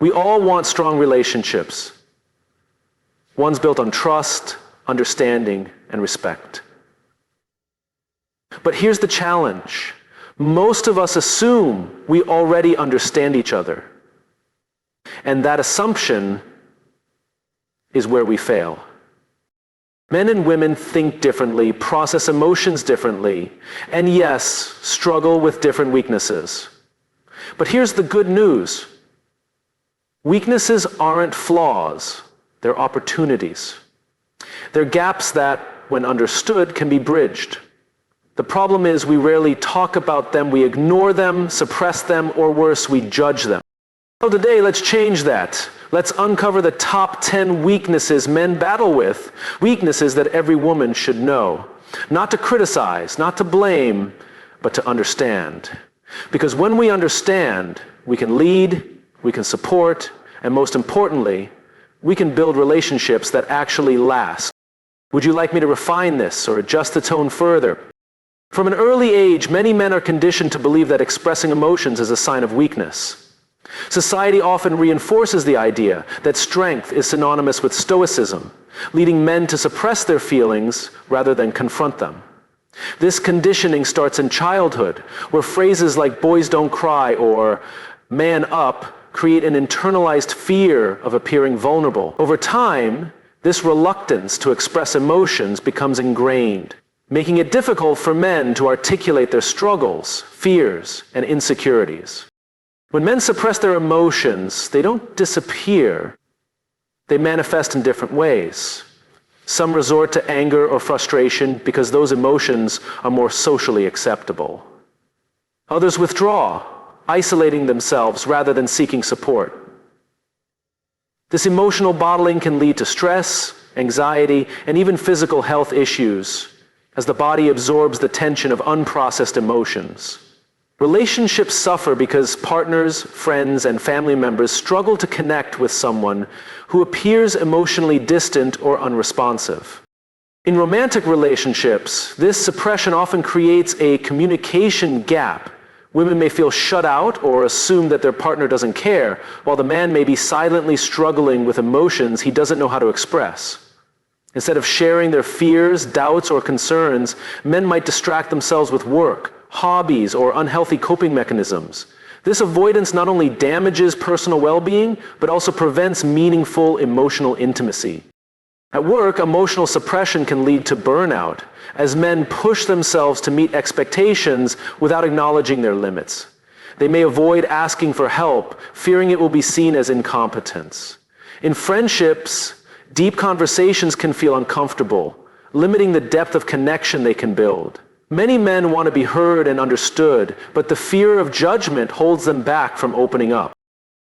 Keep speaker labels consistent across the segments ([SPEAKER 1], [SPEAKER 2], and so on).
[SPEAKER 1] We all want strong relationships, ones built on trust, understanding, and respect. But here's the challenge. Most of us assume we already understand each other. And that assumption is where we fail. Men and women think differently, process emotions differently, and yes, struggle with different weaknesses. But here's the good news. Weaknesses aren't flaws, they're opportunities. They're gaps that, when understood, can be bridged. The problem is we rarely talk about them, we ignore them, suppress them, or worse, we judge them. So today, let's change that. Let's uncover the top 10 weaknesses men battle with, weaknesses that every woman should know. Not to criticize, not to blame, but to understand. Because when we understand, we can lead, we can support, and most importantly, we can build relationships that actually last. Would you like me to refine this or adjust the tone further? From an early age, many men are conditioned to believe that expressing emotions is a sign of weakness. Society often reinforces the idea that strength is synonymous with stoicism, leading men to suppress their feelings rather than confront them. This conditioning starts in childhood, where phrases like "boys don't cry" or "man up" create an internalized fear of appearing vulnerable. Over time, this reluctance to express emotions becomes ingrained, making it difficult for men to articulate their struggles, fears, and insecurities. When men suppress their emotions, they don't disappear. They manifest in different ways. Some resort to anger or frustration because those emotions are more socially acceptable. Others withdraw, isolating themselves rather than seeking support. This emotional bottling can lead to stress, anxiety, and even physical health issues as the body absorbs the tension of unprocessed emotions. Relationships suffer because partners, friends, and family members struggle to connect with someone who appears emotionally distant or unresponsive. In romantic relationships, this suppression often creates a communication gap. Women may feel shut out or assume that their partner doesn't care, while the man may be silently struggling with emotions he doesn't know how to express. Instead of sharing their fears, doubts, or concerns, men might distract themselves with work, hobbies, or unhealthy coping mechanisms. This avoidance not only damages personal well-being, but also prevents meaningful emotional intimacy. At work, emotional suppression can lead to burnout, as men push themselves to meet expectations without acknowledging their limits. They may avoid asking for help, fearing it will be seen as incompetence. In friendships, deep conversations can feel uncomfortable, limiting the depth of connection they can build. Many men want to be heard and understood, but the fear of judgment holds them back from opening up.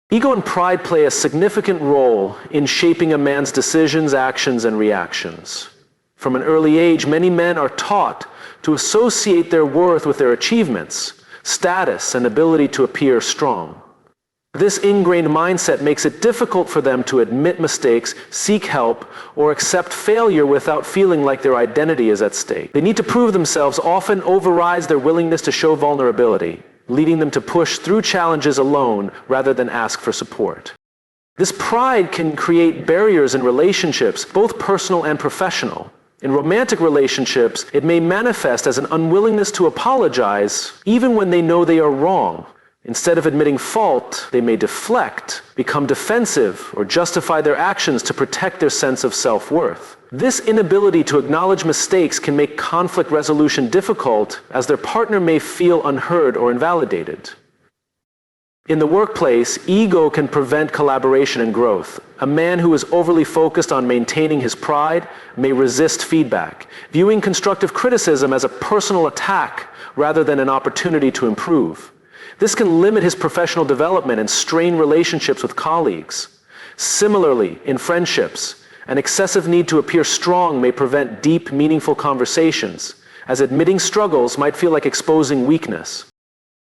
[SPEAKER 1] Ego and pride play a significant role in shaping a man's decisions, actions, and reactions. From an early age, many men are taught to associate their worth with their achievements, status, and ability to appear strong. This ingrained mindset makes it difficult for them to admit mistakes, seek help, or accept failure without feeling like their identity is at stake. They need to prove themselves, often overrides their willingness to show vulnerability, leading them to push through challenges alone rather than ask for support. This pride can create barriers in relationships, both personal and professional. In romantic relationships, it may manifest as an unwillingness to apologize, even when they know they are wrong. Instead of admitting fault, they may deflect, become defensive, or justify their actions to protect their sense of self-worth. This inability to acknowledge mistakes can make conflict resolution difficult, as their partner may feel unheard or invalidated. In the workplace, ego can prevent collaboration and growth. A man who is overly focused on maintaining his pride may resist feedback, viewing constructive criticism as a personal attack rather than an opportunity to improve. This can limit his professional development and strain relationships with colleagues. Similarly, in friendships, an excessive need to appear strong may prevent deep, meaningful conversations, as admitting struggles might feel like exposing weakness.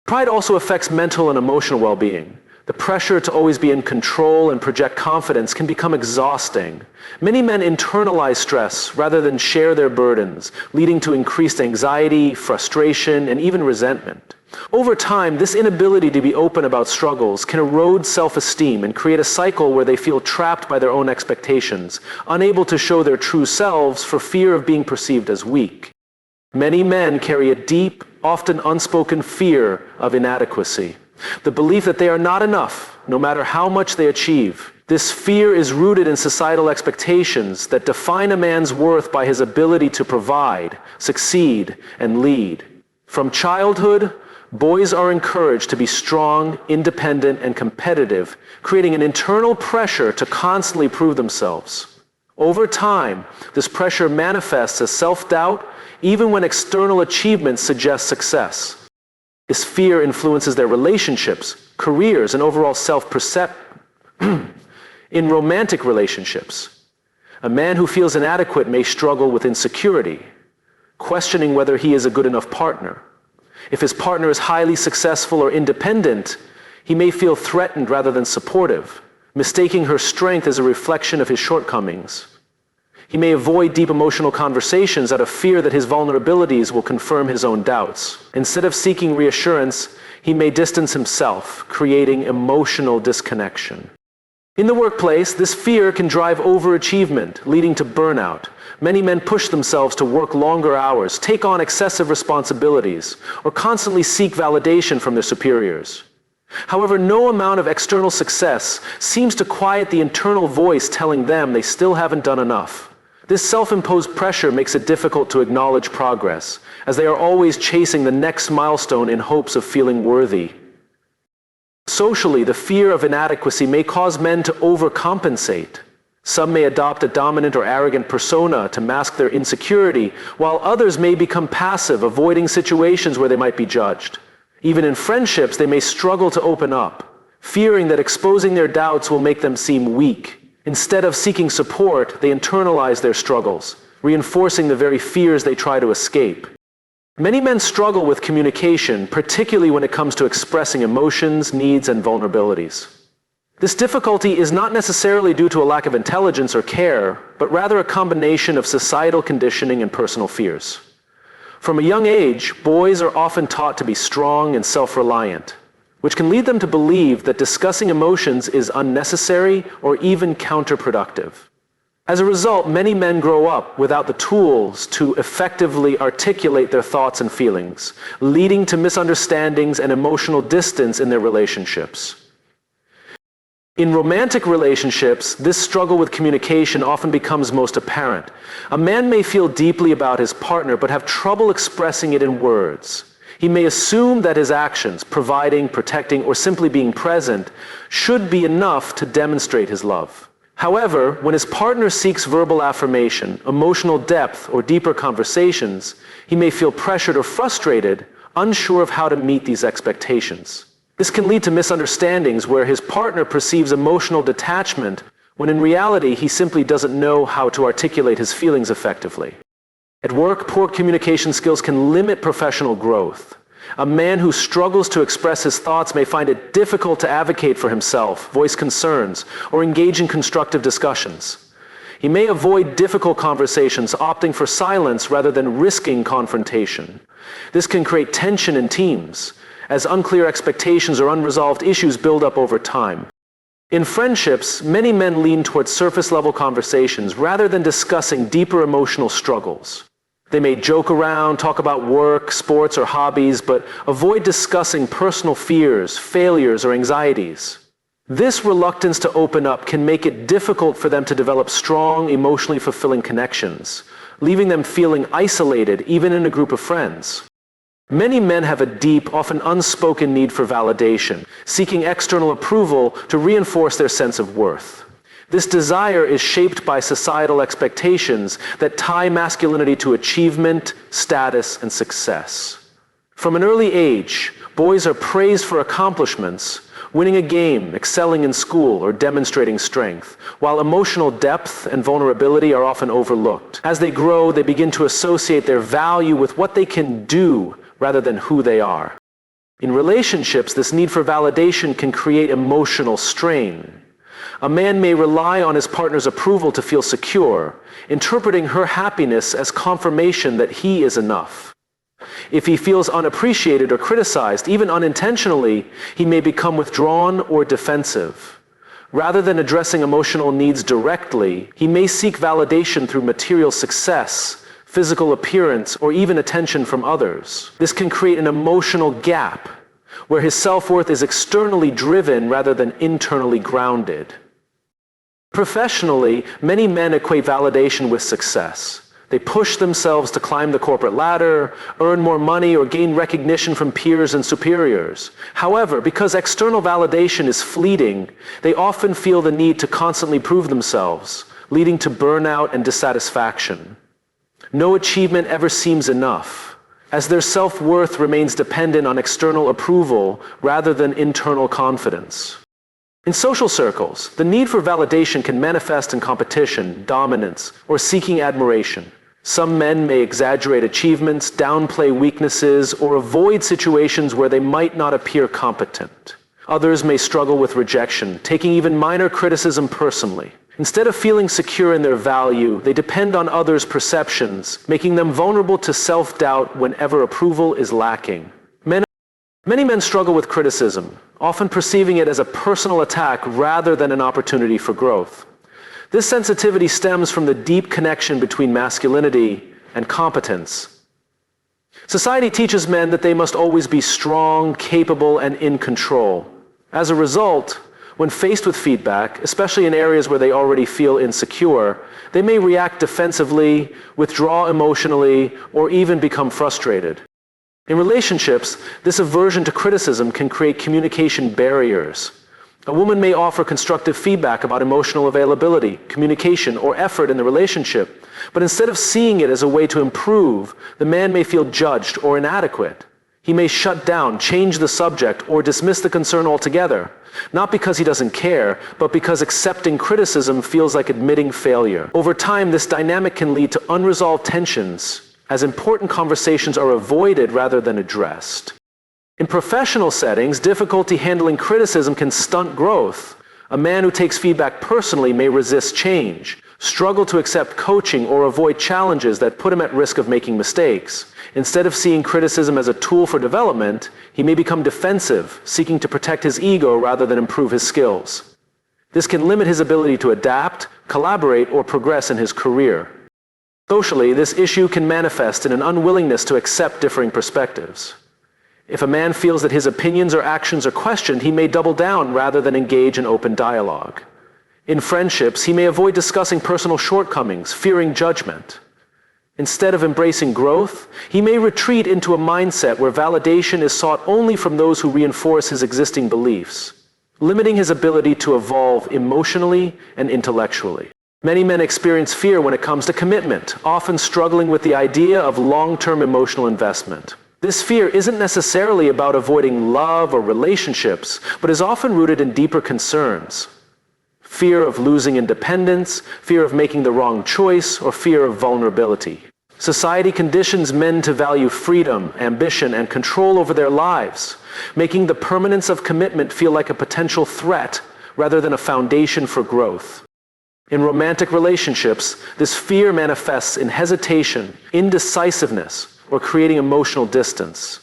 [SPEAKER 1] Pride also affects mental and emotional well-being. The pressure to always be in control and project confidence can become exhausting. Many men internalize stress rather than share their burdens, leading to increased anxiety, frustration, and even resentment. Over time, this inability to be open about struggles can erode self-esteem and create a cycle where they feel trapped by their own expectations, unable to show their true selves for fear of being perceived as weak. Many men carry a deep, often unspoken fear of inadequacy. The belief that they are not enough, no matter how much they achieve. This fear is rooted in societal expectations that define a man's worth by his ability to provide, succeed, and lead. From childhood, boys are encouraged to be strong, independent, and competitive, creating an internal pressure to constantly prove themselves. Over time, this pressure manifests as self-doubt, even when external achievements suggest success. This fear influences their relationships, careers, and overall self-perception. In romantic relationships, a man who feels inadequate may struggle with insecurity, questioning whether he is a good enough partner. If his partner is highly successful or independent, he may feel threatened rather than supportive, mistaking her strength as a reflection of his shortcomings. He may avoid deep emotional conversations out of fear that his vulnerabilities will confirm his own doubts. Instead of seeking reassurance, he may distance himself, creating emotional disconnection. In the workplace, this fear can drive overachievement, leading to burnout. Many men push themselves to work longer hours, take on excessive responsibilities, or constantly seek validation from their superiors. However, no amount of external success seems to quiet the internal voice telling them they still haven't done enough. This self-imposed pressure makes it difficult to acknowledge progress, as they are always chasing the next milestone in hopes of feeling worthy. Socially, the fear of inadequacy may cause men to overcompensate. Some may adopt a dominant or arrogant persona to mask their insecurity, while others may become passive, avoiding situations where they might be judged. Even in friendships, they may struggle to open up, fearing that exposing their doubts will make them seem weak. Instead of seeking support, they internalize their struggles, reinforcing the very fears they try to escape. Many men struggle with communication, particularly when it comes to expressing emotions, needs, and vulnerabilities. This difficulty is not necessarily due to a lack of intelligence or care, but rather a combination of societal conditioning and personal fears. From a young age, boys are often taught to be strong and self-reliant, which can lead them to believe that discussing emotions is unnecessary or even counterproductive. As a result, many men grow up without the tools to effectively articulate their thoughts and feelings, leading to misunderstandings and emotional distance in their relationships. In romantic relationships, this struggle with communication often becomes most apparent. A man may feel deeply about his partner but have trouble expressing it in words. He may assume that his actions, providing, protecting, or simply being present, should be enough to demonstrate his love. However, when his partner seeks verbal affirmation, emotional depth, or deeper conversations, he may feel pressured or frustrated, unsure of how to meet these expectations. This can lead to misunderstandings where his partner perceives emotional detachment when in reality he simply doesn't know how to articulate his feelings effectively. At work, poor communication skills can limit professional growth. A man who struggles to express his thoughts may find it difficult to advocate for himself, voice concerns, or engage in constructive discussions. He may avoid difficult conversations, opting for silence rather than risking confrontation. This can create tension in teams, as unclear expectations or unresolved issues build up over time. In friendships, many men lean towards surface-level conversations rather than discussing deeper emotional struggles. They may joke around, talk about work, sports, or hobbies, but avoid discussing personal fears, failures, or anxieties. This reluctance to open up can make it difficult for them to develop strong, emotionally fulfilling connections, leaving them feeling isolated even in a group of friends. Many men have a deep, often unspoken need for validation, seeking external approval to reinforce their sense of worth. This desire is shaped by societal expectations that tie masculinity to achievement, status, and success. From an early age, boys are praised for accomplishments, winning a game, excelling in school, or demonstrating strength, while emotional depth and vulnerability are often overlooked. As they grow, they begin to associate their value with what they can do rather than who they are. In relationships, this need for validation can create emotional strain. A man may rely on his partner's approval to feel secure, interpreting her happiness as confirmation that he is enough. If he feels unappreciated or criticized, even unintentionally, he may become withdrawn or defensive. Rather than addressing emotional needs directly, he may seek validation through material success, physical appearance, or even attention from others. This can create an emotional gap where his self-worth is externally driven rather than internally grounded. Professionally, many men equate validation with success. They push themselves to climb the corporate ladder, earn more money, or gain recognition from peers and superiors. However, because external validation is fleeting, they often feel the need to constantly prove themselves, leading to burnout and dissatisfaction. No achievement ever seems enough, as their self-worth remains dependent on external approval rather than internal confidence. In social circles, the need for validation can manifest in competition, dominance, or seeking admiration. Some men may exaggerate achievements, downplay weaknesses, or avoid situations where they might not appear competent. Others may struggle with rejection, taking even minor criticism personally. Instead of feeling secure in their value, they depend on others' perceptions, making them vulnerable to self-doubt whenever approval is lacking. Many men struggle with criticism, often perceiving it as a personal attack rather than an opportunity for growth. This sensitivity stems from the deep connection between masculinity and competence. Society teaches men that they must always be strong, capable, and in control. As a result, when faced with feedback, especially in areas where they already feel insecure, they may react defensively, withdraw emotionally, or even become frustrated. In relationships, this aversion to criticism can create communication barriers. A woman may offer constructive feedback about emotional availability, communication, or effort in the relationship, but instead of seeing it as a way to improve, the man may feel judged or inadequate. He may shut down, change the subject, or dismiss the concern altogether, not because he doesn't care, but because accepting criticism feels like admitting failure. Over time, this dynamic can lead to unresolved tensions, as important conversations are avoided rather than addressed. In professional settings, difficulty handling criticism can stunt growth. A man who takes feedback personally may resist change, struggle to accept coaching, or avoid challenges that put him at risk of making mistakes. Instead of seeing criticism as a tool for development, he may become defensive, seeking to protect his ego rather than improve his skills. This can limit his ability to adapt, collaborate, or progress in his career. Socially, this issue can manifest in an unwillingness to accept differing perspectives. If a man feels that his opinions or actions are questioned, he may double down rather than engage in open dialogue. In friendships, he may avoid discussing personal shortcomings, fearing judgment. Instead of embracing growth, he may retreat into a mindset where validation is sought only from those who reinforce his existing beliefs, limiting his ability to evolve emotionally and intellectually. Many men experience fear when it comes to commitment, often struggling with the idea of long-term emotional investment. This fear isn't necessarily about avoiding love or relationships, but is often rooted in deeper concerns. Fear of losing independence, fear of making the wrong choice, or fear of vulnerability. Society conditions men to value freedom, ambition, and control over their lives, making the permanence of commitment feel like a potential threat rather than a foundation for growth. In romantic relationships, this fear manifests in hesitation, indecisiveness, or creating emotional distance.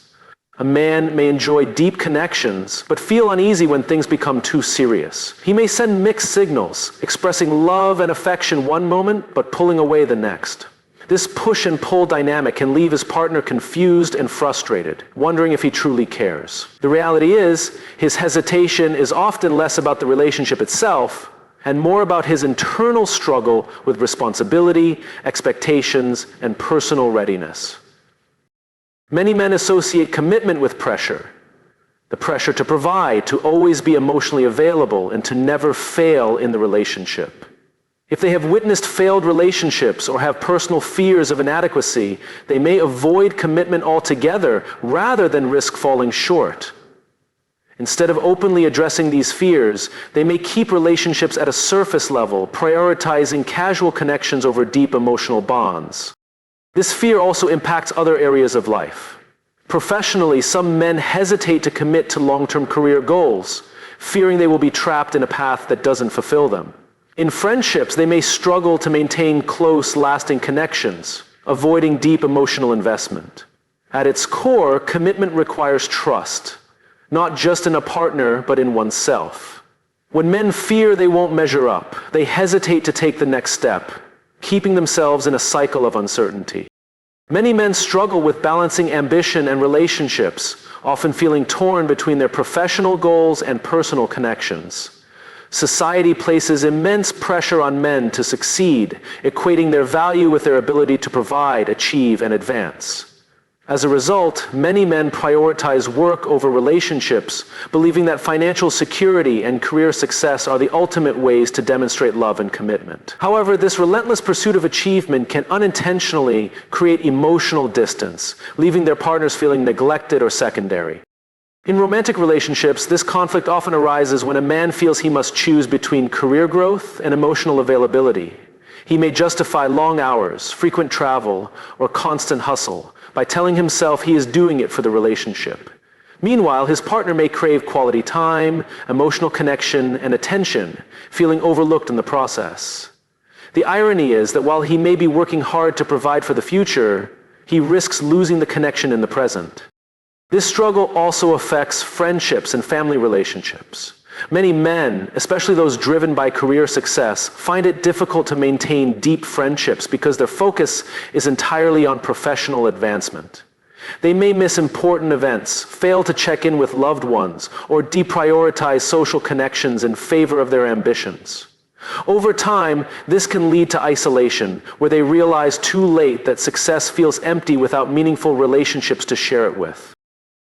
[SPEAKER 1] A man may enjoy deep connections, but feel uneasy when things become too serious. He may send mixed signals, expressing love and affection one moment, but pulling away the next. This push and pull dynamic can leave his partner confused and frustrated, wondering if he truly cares. The reality is, his hesitation is often less about the relationship itself, and more about his internal struggle with responsibility, expectations, and personal readiness. Many men associate commitment with pressure. The pressure to provide, to always be emotionally available, and to never fail in the relationship. If they have witnessed failed relationships or have personal fears of inadequacy, they may avoid commitment altogether rather than risk falling short. Instead of openly addressing these fears, they may keep relationships at a surface level, prioritizing casual connections over deep emotional bonds. This fear also impacts other areas of life. Professionally, some men hesitate to commit to long-term career goals, fearing they will be trapped in a path that doesn't fulfill them. In friendships, they may struggle to maintain close, lasting connections, avoiding deep emotional investment. At its core, commitment requires trust, not just in a partner, but in oneself. When men fear they won't measure up, they hesitate to take the next step, keeping themselves in a cycle of uncertainty. Many men struggle with balancing ambition and relationships, often feeling torn between their professional goals and personal connections. Society places immense pressure on men to succeed, equating their value with their ability to provide, achieve, and advance. As a result, many men prioritize work over relationships, believing that financial security and career success are the ultimate ways to demonstrate love and commitment. However, this relentless pursuit of achievement can unintentionally create emotional distance, leaving their partners feeling neglected or secondary. In romantic relationships, this conflict often arises when a man feels he must choose between career growth and emotional availability. He may justify long hours, frequent travel, or constant hustle by telling himself he is doing it for the relationship. Meanwhile, his partner may crave quality time, emotional connection, and attention, feeling overlooked in the process. The irony is that while he may be working hard to provide for the future, he risks losing the connection in the present. This struggle also affects friendships and family relationships. Many men, especially those driven by career success, find it difficult to maintain deep friendships because their focus is entirely on professional advancement. They may miss important events, fail to check in with loved ones, or deprioritize social connections in favor of their ambitions. Over time, this can lead to isolation, where they realize too late that success feels empty without meaningful relationships to share it with.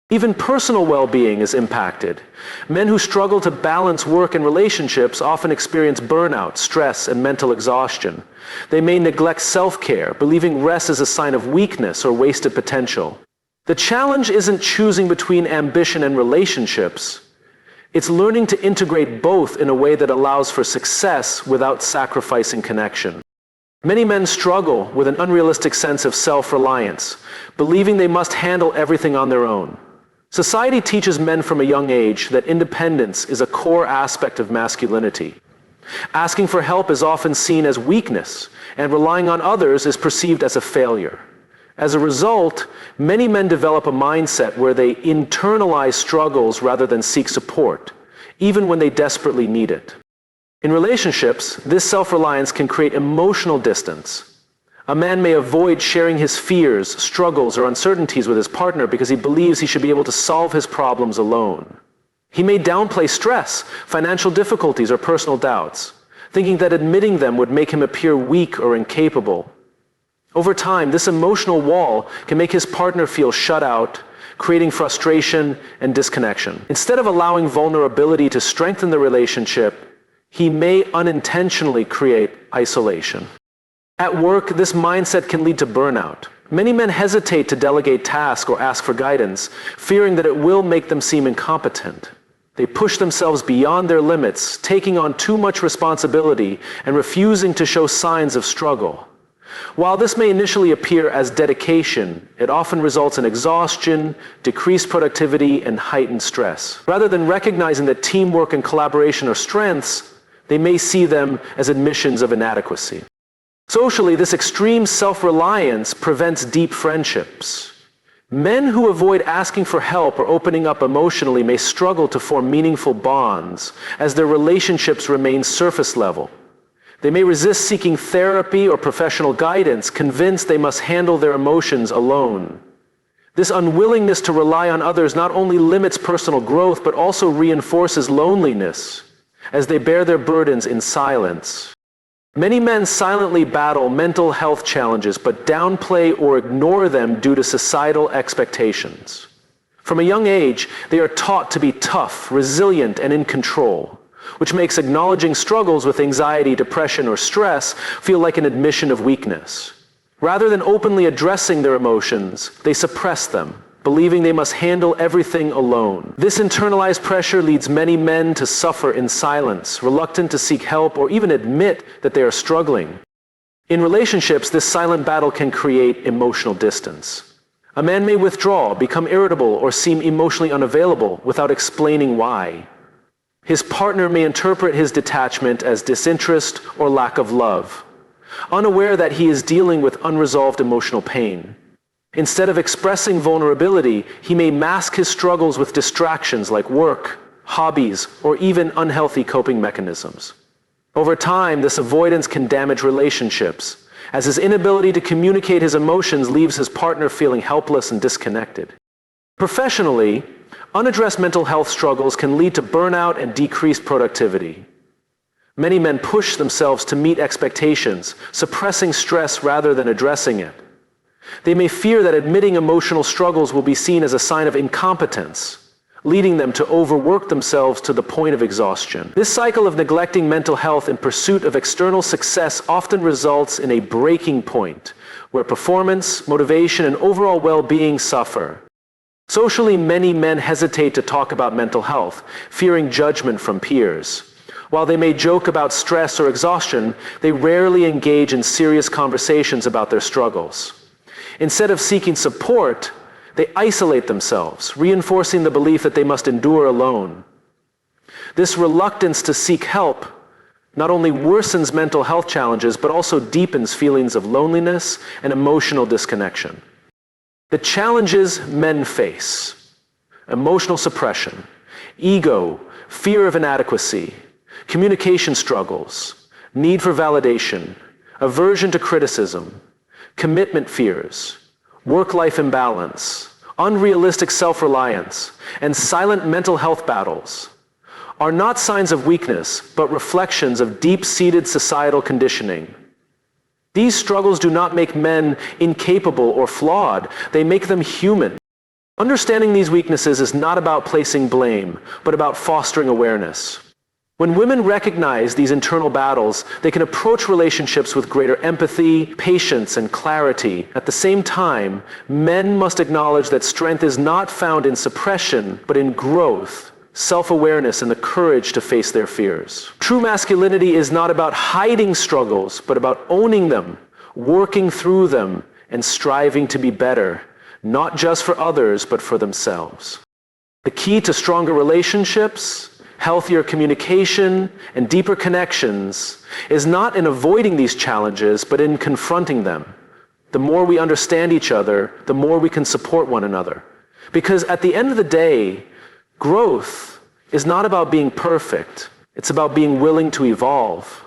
[SPEAKER 1] Even personal well-being is impacted. Men who struggle to balance work and relationships often experience burnout, stress, and mental exhaustion. They may neglect self-care, believing rest is a sign of weakness or wasted potential. The challenge isn't choosing between ambition and relationships. It's learning to integrate both in a way that allows for success without sacrificing connection. Many men struggle with an unrealistic sense of self-reliance, believing they must handle everything on their own. Society teaches men from a young age that independence is a core aspect of masculinity. Asking for help is often seen as weakness, and relying on others is perceived as a failure. As a result, many men develop a mindset where they internalize struggles rather than seek support, even when they desperately need it. In relationships, this self-reliance can create emotional distance. A man may avoid sharing his fears, struggles, or uncertainties with his partner because he believes he should be able to solve his problems alone. He may downplay stress, financial difficulties, or personal doubts, thinking that admitting them would make him appear weak or incapable. Over time, this emotional wall can make his partner feel shut out, creating frustration and disconnection. Instead of allowing vulnerability to strengthen the relationship, he may unintentionally create isolation. At work, this mindset can lead to burnout. Many men hesitate to delegate tasks or ask for guidance, fearing that it will make them seem incompetent. They push themselves beyond their limits, taking on too much responsibility and refusing to show signs of struggle. While this may initially appear as dedication, it often results in exhaustion, decreased productivity, and heightened stress. Rather than recognizing that teamwork and collaboration are strengths, they may see them as admissions of inadequacy. Socially, this extreme self-reliance prevents deep friendships. Men who avoid asking for help or opening up emotionally may struggle to form meaningful bonds, as their relationships remain surface level. They may resist seeking therapy or professional guidance, convinced they must handle their emotions alone. This unwillingness to rely on others not only limits personal growth, but also reinforces loneliness, as they bear their burdens in silence. Many men silently battle mental health challenges but downplay or ignore them due to societal expectations. From a young age, they are taught to be tough, resilient, and in control, which makes acknowledging struggles with anxiety, depression, or stress feel like an admission of weakness. Rather than openly addressing their emotions, they suppress them, believing they must handle everything alone. This internalized pressure leads many men to suffer in silence, reluctant to seek help or even admit that they are struggling. In relationships, this silent battle can create emotional distance. A man may withdraw, become irritable, or seem emotionally unavailable without explaining why. His partner may interpret his detachment as disinterest or lack of love, unaware that he is dealing with unresolved emotional pain. Instead of expressing vulnerability, he may mask his struggles with distractions like work, hobbies, or even unhealthy coping mechanisms. Over time, this avoidance can damage relationships, as his inability to communicate his emotions leaves his partner feeling helpless and disconnected. Professionally, unaddressed mental health struggles can lead to burnout and decreased productivity. Many men push themselves to meet expectations, suppressing stress rather than addressing it. They may fear that admitting emotional struggles will be seen as a sign of incompetence, leading them to overwork themselves to the point of exhaustion. This cycle of neglecting mental health in pursuit of external success often results in a breaking point, where performance, motivation, and overall well-being suffer. Socially, many men hesitate to talk about mental health, fearing judgment from peers. While they may joke about stress or exhaustion, they rarely engage in serious conversations about their struggles. Instead of seeking support, they isolate themselves, reinforcing the belief that they must endure alone. This reluctance to seek help not only worsens mental health challenges, but also deepens feelings of loneliness and emotional disconnection. The challenges men face: emotional suppression, ego, fear of inadequacy, communication struggles, need for validation, aversion to criticism, commitment fears, work-life imbalance, unrealistic self-reliance, and silent mental health battles are not signs of weakness, but reflections of deep-seated societal conditioning. These struggles do not make men incapable or flawed, they make them human. Understanding these weaknesses is not about placing blame, but about fostering awareness. When women recognize these internal battles, they can approach relationships with greater empathy, patience, and clarity. At the same time, men must acknowledge that strength is not found in suppression, but in growth, self-awareness, and the courage to face their fears. True masculinity is not about hiding struggles, but about owning them, working through them, and striving to be better, not just for others, but for themselves. The key to stronger relationships, healthier communication, and deeper connections is not in avoiding these challenges, but in confronting them. The more we understand each other, the more we can support one another. Because at the end of the day, growth is not about being perfect. It's about being willing to evolve.